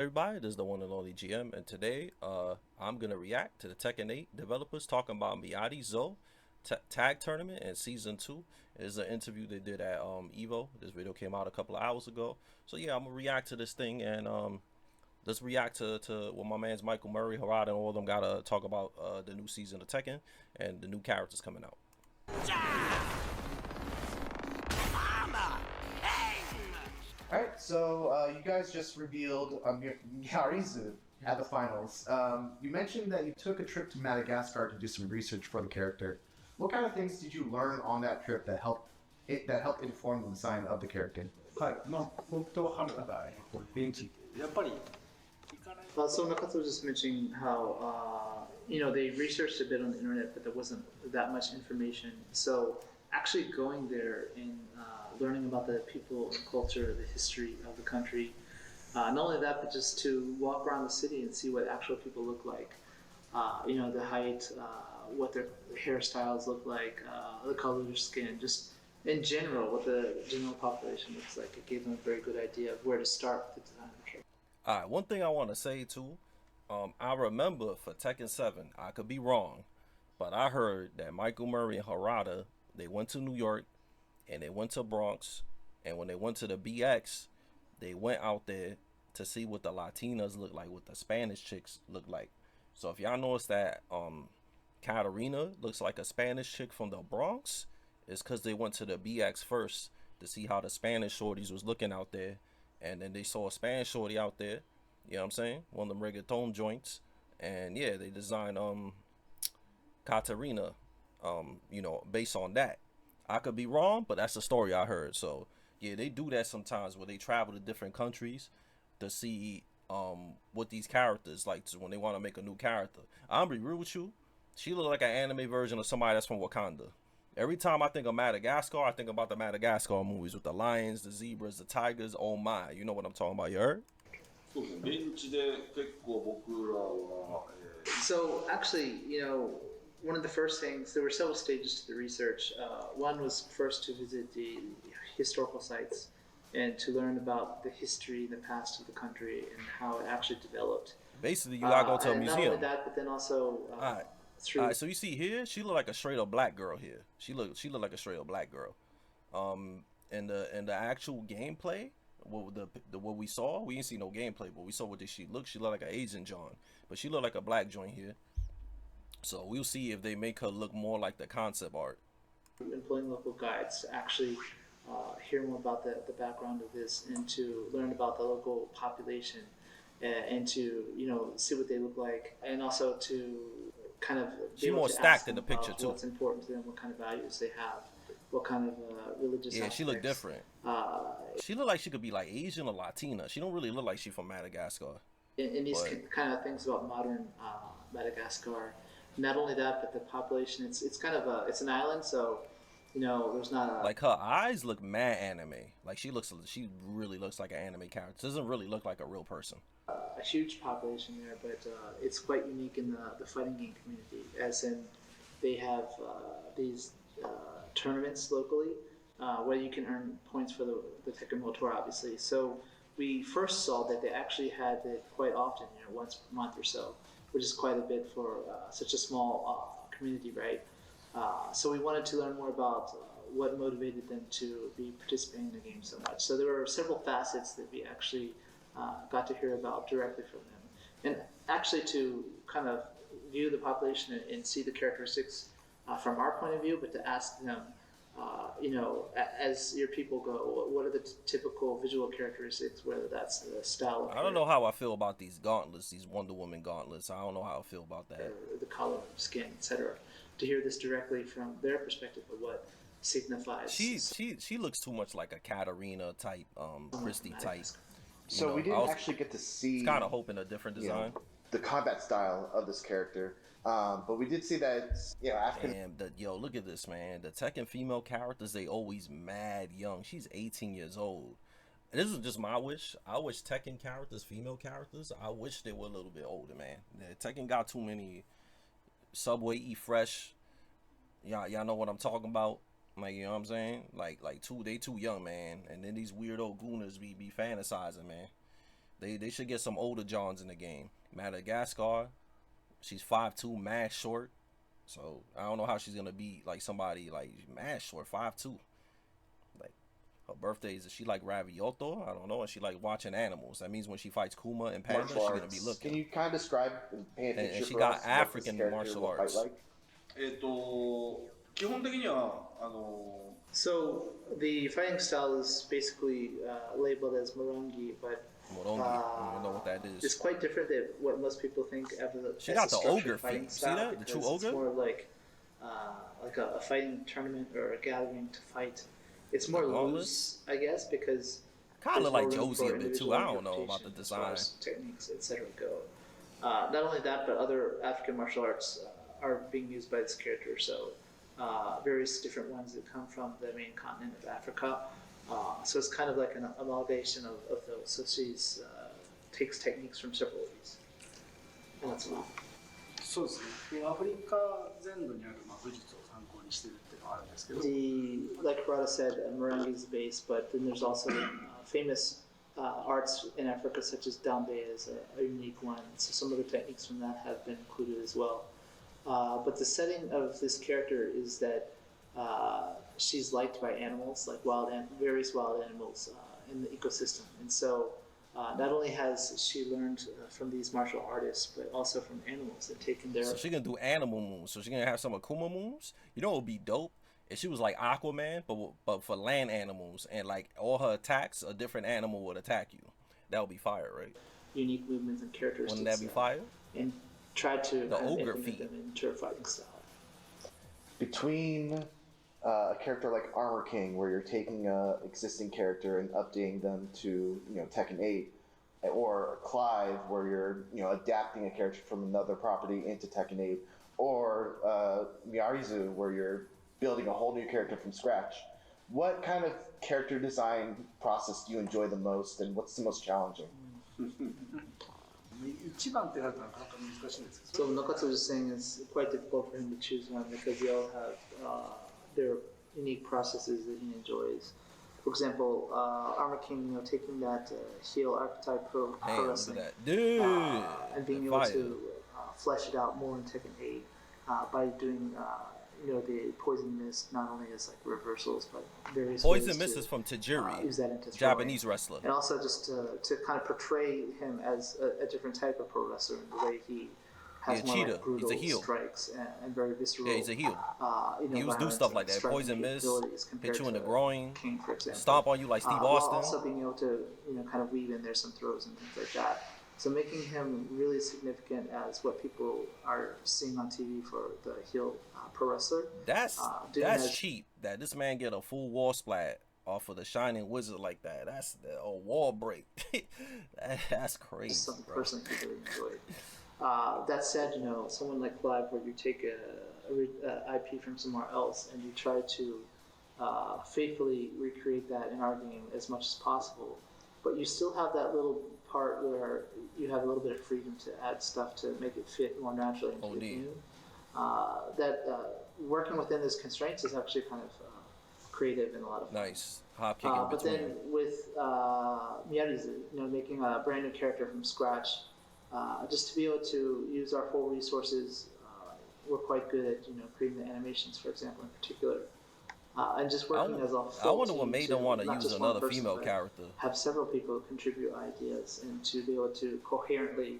Everybody, this is the one and only GM, and today I'm gonna react to the Tekken 8 developers talking about miaryzo tag tournament and season two. Is an interview they did at Evo. This video came out a couple of hours ago, so yeah, I'm gonna react to this thing and let's react to what my man's Michael Murray, Harada, and all of them gotta talk about the new season of Tekken and the new characters coming out. Alright, so you guys just revealed miaryzo at the finals. You mentioned that you took a trip to Madagascar to do some research for the character. What kind of things did you learn on that trip that helped inform the design of the character? はい、まあ、本当は花田ベンチやっぱり So Nakatsu was just mentioning how they researched a bit on the internet, but there wasn't that much information. So actually going there and learning about the people and culture, the history of the country, not only that, but just to walk around the city and see what actual people look like. The height, what their hairstyles look like, the color of their skin, just in general, what the general population looks like. It gave them a very good idea of where to start with the design of the character. All right, one thing I want to say too, I remember for Tekken 7, I could be wrong, but I heard that Michael Murray and Harada, they went to New York and they went to Bronx, and when they went to the BX, they went out there to see what the Latinas look like, what the Spanish chicks look like. So if y'all notice that Katarina looks like a Spanish chick from the Bronx, it's because they went to the BX first to see how the Spanish shorties was looking out there, and then they saw a Spanish shorty out there, you know what I'm saying, one of them reggaeton joints, and yeah, they designed Katarina, based on that. I could be wrong, but that's the story I heard. So yeah, they do that sometimes where they travel to different countries to see what these characters like when they want to make a new character. I'm be real with you, she look like an anime version of somebody that's from Wakanda. Every time I think of Madagascar, I think about the Madagascar movies with the lions, the zebras, the tigers. Oh my, you know what I'm talking about? You heard? そうですね、現地で結構僕らは、So actually, one of the first things, there were several stages to the research. One was first to visit the historical sites and to learn about the history and the past of the country and how it actually developed. Basically, you gotta go to a And not museum. only that, but then also All right. through All right, so you see here, she look like a straight up black girl here. She look like a straight up black girl. In the actual gameplay, what we saw, we didn't see no gameplay, but we saw what she looked. She looked like an Asian John, but she looked like a black joint here. So we'll see if they make her look more like the concept art. employing local guides to actually hear more about the background of this and to learn about the local population and to see what they look like and also to kind of be She able more to stacked ask in them the picture about too. what's important to them, what kind of values they have, what kind of religious Yeah, she look aspects. different. Uh, She look like she could be like Asian or Latina. She don't really look like she from Madagascar. in these But kind of things about modern Madagascar. Not only that, but the population. It's kind of it's an island, so there's not a like her eyes look mad anime. Like she really looks like an anime character. Doesn't really look like a real person. a huge population there, but it's quite unique in the fighting game community, as in they have these tournaments locally where you can earn points for the Tekken World Tour, obviously. So we first saw that they actually had it quite often, once per month or so, which is quite a bit for such a small community, right? So we wanted to learn more about what motivated them to be participating in the game so much. So there were several facets that we actually got to hear about directly from them, and actually to kind of view the population and see the characteristics from our point of view, but to ask them, as your people go, what are the typical visual characteristics, whether that's the style of I don't know how I feel about these gauntlets, these Wonder Woman gauntlets. I don't know how I feel about that. the color, skin, etc. To hear this directly from their perspective of what signifies. She looks too much like a Katarina type, Christy type. So we I didn't was actually get to see kind of hoping a different you know, design. the combat style of this character, but we did see that African. And look at this, man. The Tekken female characters, they always mad young. She's 18 years old. This is just my wish. I wish Tekken characters, female characters, I wish they were a little bit older, man. Tekken got too many Subway Eat Fresh. Y'all know what I'm talking about. Like, you know what I'm saying? Like they too young, man. And then these weirdo gooners be fantasizing, man. They should get some older Johns in the game. Madagascar, she's 5'2", mad short. So I don't know how she's gonna be like somebody like mad short, 5'2". Like her birthday is she like Ravioto? I don't know. And she like watching animals. That means when she fights Kuma and Panda, she's Martial gonna arts. be looking. Can you kind of describe, paint a And picture she for got us what this African character martial will fight arts. like? 基本的にはSo the fighting style is basically labeled as Morongi, but Morongi. I don't even know what that it's is. quite different than what most people think of She as got a the structured ogre fighting feet. See style, that? The true because it's ogre? more like a fighting tournament or a gathering to fight. It's more Lawless? loose, I guess, because Kind of there's like more room Josie for a bit too. individual I don't know about the interpretation as far design. as techniques, etc. go. Not only that, but other African martial arts are being used by this character. So various different ones that come from the main continent of Africa. So it's kind of like an amalgamation of those. So she's takes techniques from several of these. And that's all. そうですね。アフリカ全土にある武術を参考にしてるっていうのはあるんですけど。 Like Harada said, Morongi is the base, but then there's also famous arts in Africa, such as Dambe is a unique one. So some of the techniques from that have been included as well. But the setting of this character is that she's liked by animals, like various wild animals in the ecosystem. And so not only has she learned from these martial artists, but also from animals that taken their... So she gonna do animal moves. So she gonna have some Akuma moves. You know what would be dope? If she was like Aquaman, but for land animals, and like all her attacks, a different animal would attack you. That would be fire, right? Unique movements and characteristics. Wouldn't that be fire? And try to The kind of ogre implement feet. them into her fighting style. Between a character like Armor King, where you're taking a existing character and updating them to Tekken 8, or Clive, where you're adapting a character from another property into Tekken 8, or miaryzo, where you're building a whole new character from scratch. What kind of character design process do you enjoy the most, and what's the most challenging? 一番ってなるとなかなか難しいんですけ So ど。 Nakatsu was saying it's quite difficult for him to choose one because they all have their unique processes that he enjoys. For example, Armor King, taking that heel archetype pro Damn, look at wrestling that. Dude. and being able to flesh it out more in Tekken 8 by doing the poison mist not only as like reversals but various Poison ways Mist to, is from Tajiri, use that into throwing. Japanese wrestler. And also just to kind of portray him as a different type of pro wrestler in the way he has He's a more cheater. like brutal He's a heel. strikes and very visceral. Yeah, he's a heel. He was do violence stuff and like that. striking Poison Mist, capabilities compared hit you in the to groin, King, for example. stomp on you like Steve While Austin. also being able to kind of weave in there some throws and things like that. So making him really significant as what people are seeing on TV for the heel pro wrestler. That's as- cheap. That this man get a full wall splat off of the Shining Wizard like that. That's a wall break. That's crazy, Something bro. personally he really enjoyed. That said, someone like Clive, where you take a IP from somewhere else and you try to faithfully recreate that in our game as much as possible, but you still have that little part where you have a little bit of freedom to add stuff to make it fit more naturally into the game. Working within those constraints is actually kind of creative and a lot of fun. Nice hop kick in But between. then with miaryzo, making a brand new character from scratch, just to be able to use our full resources, we're quite good at creating the animations, for example, in particular, and just working as a I full wonder what team made to them want to not use just one another person, female but character. have several people contribute ideas and to be able to coherently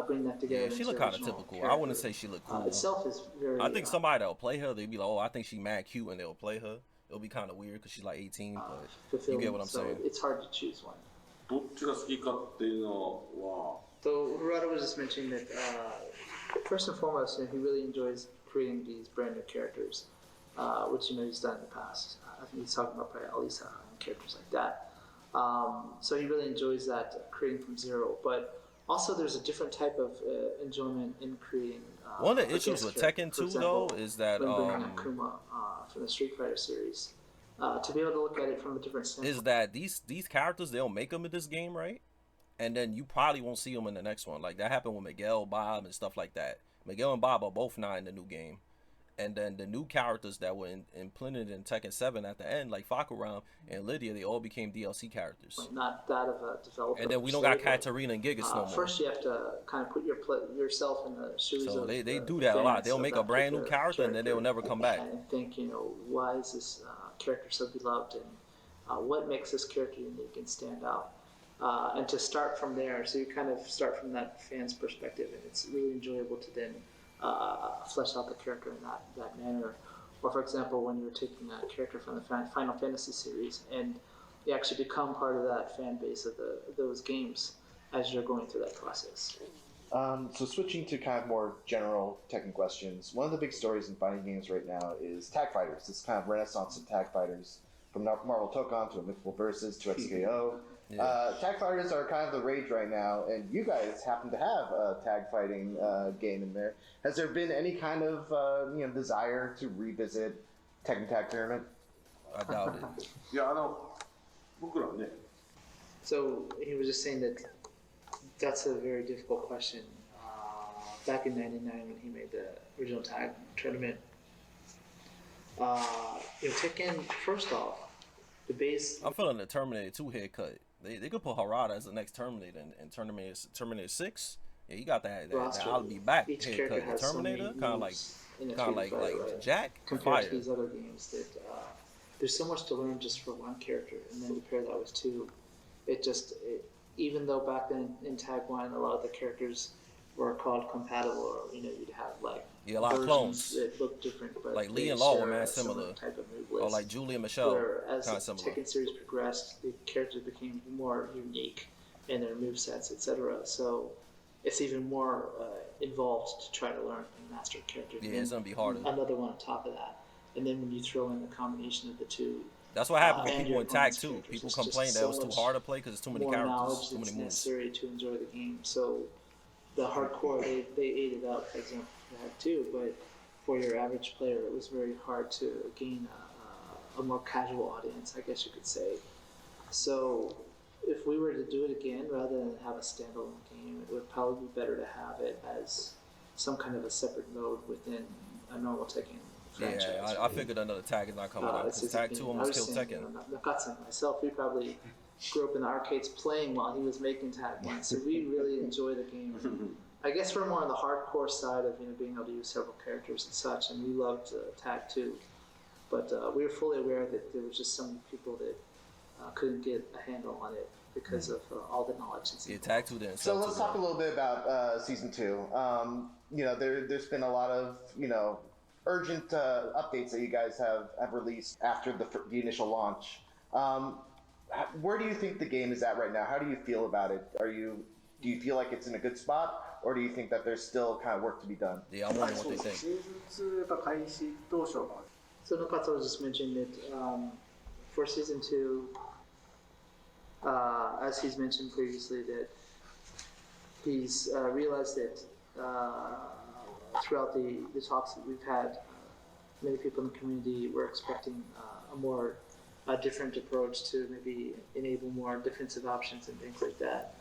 bring that together. Yeah, she into look an kind of original typical. I character. wouldn't say she look cool. Itself is very. I think somebody that'll play her, they'd be like, oh, I think she mad cute, and they'll play her. It'll be kind of weird because she's like 18, but you fulfilling, get what I'm so saying. it's hard to choose one. どっちが好きかっていうのは So Harada was just mentioning that first and foremost, he really enjoys creating these brand new characters, which he's done in the past. I think he's talking about probably Alisa and characters like that. So he really enjoys that creating from zero. But also, there's a different type of enjoyment in creating. One of the a issues guest with character. Tekken For 2 example, though is that when bringing in Kuma from the Street Fighter series, to be able to look at it from a different standpoint. is that these characters, they'll make them in this game, right? And then you probably won't see them in the next one. Like that happened with Miguel, Bob, and stuff like that. Miguel and Bob are both not in the new game, And then the new characters that were implemented in Tekken 7 at the end, like Fakuram and Lydia, they all became DLC characters. Not that of a developer. And then we don't got Katarina and Gigas no more. First, you have to kind of put yourself in the shoes So of they the do that a lot. fans They'll of make that a brand new particular character and then they'll never come back. and think, why is this character so beloved, and what makes this character unique and stand out? And to start from there, so you kind of start from that fan's perspective, and it's really enjoyable to then flesh out the character in that manner. Or for example, when you're taking a character from the Final Fantasy series and you actually become part of that fan base of those games as you're going through that process. So switching to kind of more general Tekken questions, one of the big stories in fighting games right now is tag fighters. This kind of renaissance of tag fighters, from Marvel Tokon to Mythical Versus to XKO. Yeah. Tag fighters are kind of the rage right now, and you guys happen to have a tag fighting game in there. Has there been any kind of desire to revisit Tekken Tag Tournament? I doubt it. いや僕らはね So he was just saying that that's a very difficult question. Back in '99 when he made the original tag tournament, Tekken, first off, the base. I'm feeling the Terminator 2 haircut. They could put Harada as the next Terminator in Terminator 6. Yeah, he got that I'll be back Each haircut. character has Terminator, so kind of many like moves in a Street Fighter, right? Jack. Compared Fire. to these other games that there's so much to learn just for one character, and then to pair that with two, even though back then in Tag 1 a lot of the characters were called compatible, or you'd have like a lot of clones that looked different, but like Lee they and Law share were man a similar, type of move or list. like Julie and Michelle, Where as kind the of similar. Tekken series progressed, the characters became more unique in their movesets, etc. So it's even more involved to try to learn and master a character. Yeah, it's gonna be harder. Another one on top of that, and then when you throw in the combination of the two. That's what happened with and people your in Tag opponent's 2. characters, People it's complained just that so it was too much hard to play because there's too many more characters, knowledge too that's many moves. necessary to enjoy the game. So the hardcore, they ate it up, for example, for Tag 2, but for your average player, it was very hard to gain a more casual audience, I guess you could say. So if we were to do it again, rather than have a standalone game, it would probably be better to have it as some kind of a separate mode within a normal Tekken franchise. Yeah, I figured another Tag is not coming out because Tag 2 almost killed Tekken. Nakatsu and myself, we probably grew up in the arcades playing while he was making Tag 1, so we really enjoy the game. I guess we're more on the hardcore side of being able to use several characters and such, and we loved Tag 2. But we were fully aware that there was just some people that couldn't get a handle on it because of all the knowledge. Yeah, Tag 2 didn't So sell let's too talk a well. little bit about Season 2. There's been a lot of, urgent updates that you guys have released after the initial launch. Where do you think the game is at right now? How do you feel about it? Do you feel like it's in a good spot, or do you think that there's still kind of work to be done? Yeah, I wonder what they think. シーズン2が開始当初は So Nakatsu just mentioned that for Season 2, as he's mentioned previously, that he's realized that throughout the talks that we've had, many people in the community were expecting a more different approach to maybe enable more defensive options and things like that.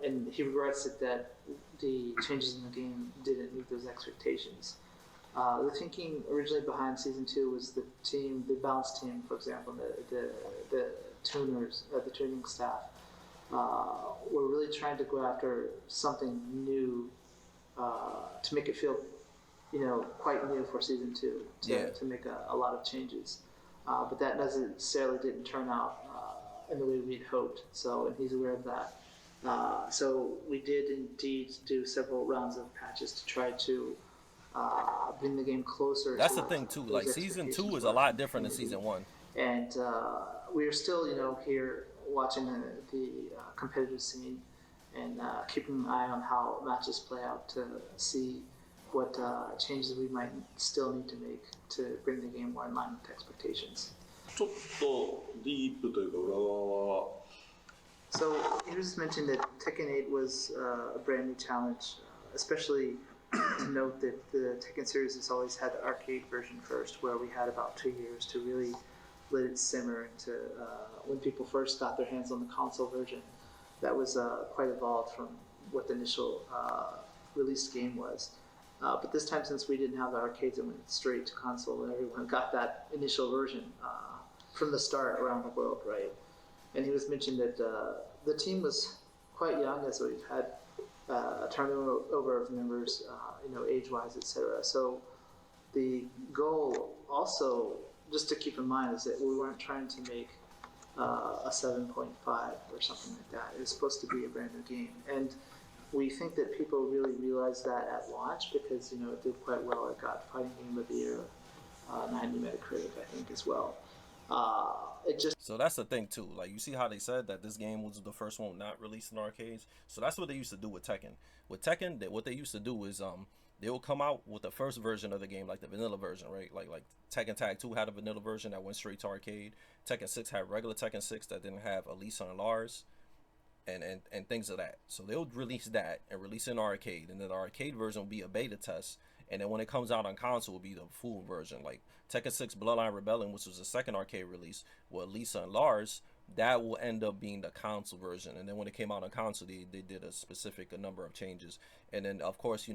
And he regrets it that the changes in the game didn't meet those expectations. The thinking originally behind Season 2 was the balance team, for example, the tuners, the tuning staff, were really trying to go after something new to make it feel, quite new for Season 2, to make a lot of changes. But that necessarily didn't turn out in the way we'd hoped, and he's aware of that. So we did indeed do several rounds of patches to try to bring the game closer. That's to the thing too. those Like Season 2 expectations is a of lot our different than community. Season 1. And we are still, here watching the competitive scene and keeping an eye on how matches play out to see what changes we might still need to make to bring the game more in line with expectations. ちょっとディープというか裏側は So he just mentioned that Tekken 8 was a brand new challenge, especially to note that the Tekken series has always had the arcade version first, where we had about 2 years to really let it simmer into when people first got their hands on the console version. That was quite evolved from what the initial released game was. But this time, since we didn't have the arcades, it went straight to console, and everyone got that initial version from the start around the world, right? And he was mentioning that the team was quite young, as we've had a turnover of members, age-wise, etc. So the goal also, just to keep in mind, is that we weren't trying to make a 7.5 or something like that. It was supposed to be a brand new game. And we think that people really realized that at launch because, it did quite well. It got Fighting Game of the Year, 90 Metacritic, I think, as well. So that's the thing too. Like, you see how they said that this game was the first one not released in arcades. So that's what they used to do with Tekken. With Tekken, what they used to do is they will come out with the first version of the game, like the vanilla version, right? Like Tekken Tag 2 had a vanilla version that went straight to arcade. Tekken 6 had regular Tekken 6 that didn't have Elisa and Lars and things of that. So they'll release that and release it in arcade, and then the arcade version will be a beta test. And then when it comes out on console, will be the full version. Like Tekken 6 Bloodline Rebellion, which was the second arcade release with Lisa and Lars, that will end up being the console version. And then when it came out on console, they did a specific number of changes. And then, of course,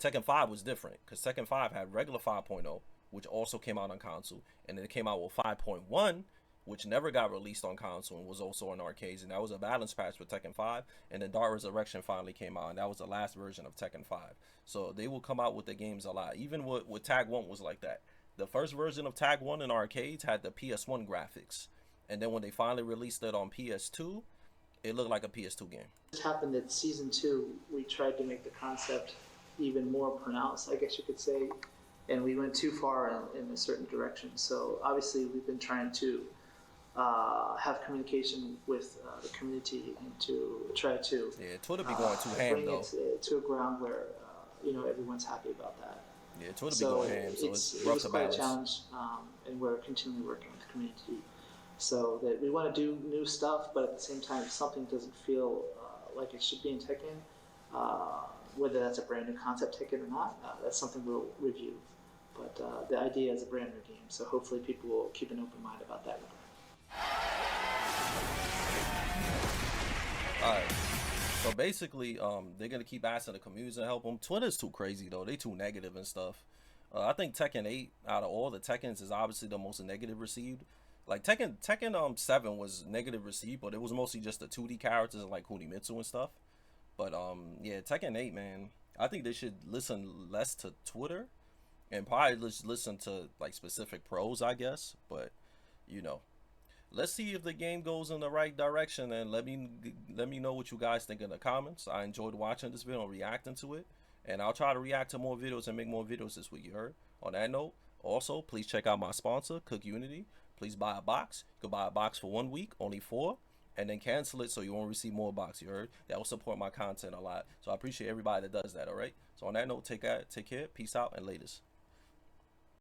Tekken 5 was different because Tekken 5 had regular 5.0, which also came out on console. And then it came out with 5.1, which never got released on console and was also in arcades. And that was a balance patch for Tekken 5. And then Dark Resurrection finally came out, and that was the last version of Tekken 5. So they will come out with the games a lot. Even with Tag 1 was like that. The first version of Tag 1 in arcades had the PS1 graphics. And then when they finally released it on PS2, it looked like a PS2 game. It happened that Season 2, we tried to make the concept even more pronounced, I guess you could say. And we went too far in a certain direction. So obviously we've been trying to have communication with the community and to try to Twitter be going too ham bring though. it to a ground where everyone's happy about that. Twitter be going ham, so it's rough to balance. Quite a challenge, and we're continually working with the community so that we want to do new stuff, but at the same time, if something doesn't feel like it should be in Tekken, whether that's a brand new concept Tekken or not, that's something we'll review. But the idea is a brand new game, so hopefully people will keep an open mind about that. Alright, so basically, they're gonna keep asking the community to help them. Twitter's too crazy though; they too negative and stuff. I think Tekken 8 out of all the Tekkens is obviously the most negative received. Like Tekken 7 was negative received, but it was mostly just the 2D characters like Kunimitsu and stuff. But yeah, Tekken 8, man, I think they should listen less to Twitter and probably just listen to like specific pros, I guess. But let's see if the game goes in the right direction, and let me know what you guys think in the comments. I enjoyed watching this video and reacting to it, and I'll try to react to more videos and make more videos this week. You heard? On that note, also please check out my sponsor, Cook Unity. Please buy a box. You can buy a box for 1 week, only 4, and then cancel it so you won't receive more box. You heard? That will support my content a lot. So I appreciate everybody that does that. All right. So on that note, take care. Peace out and latest.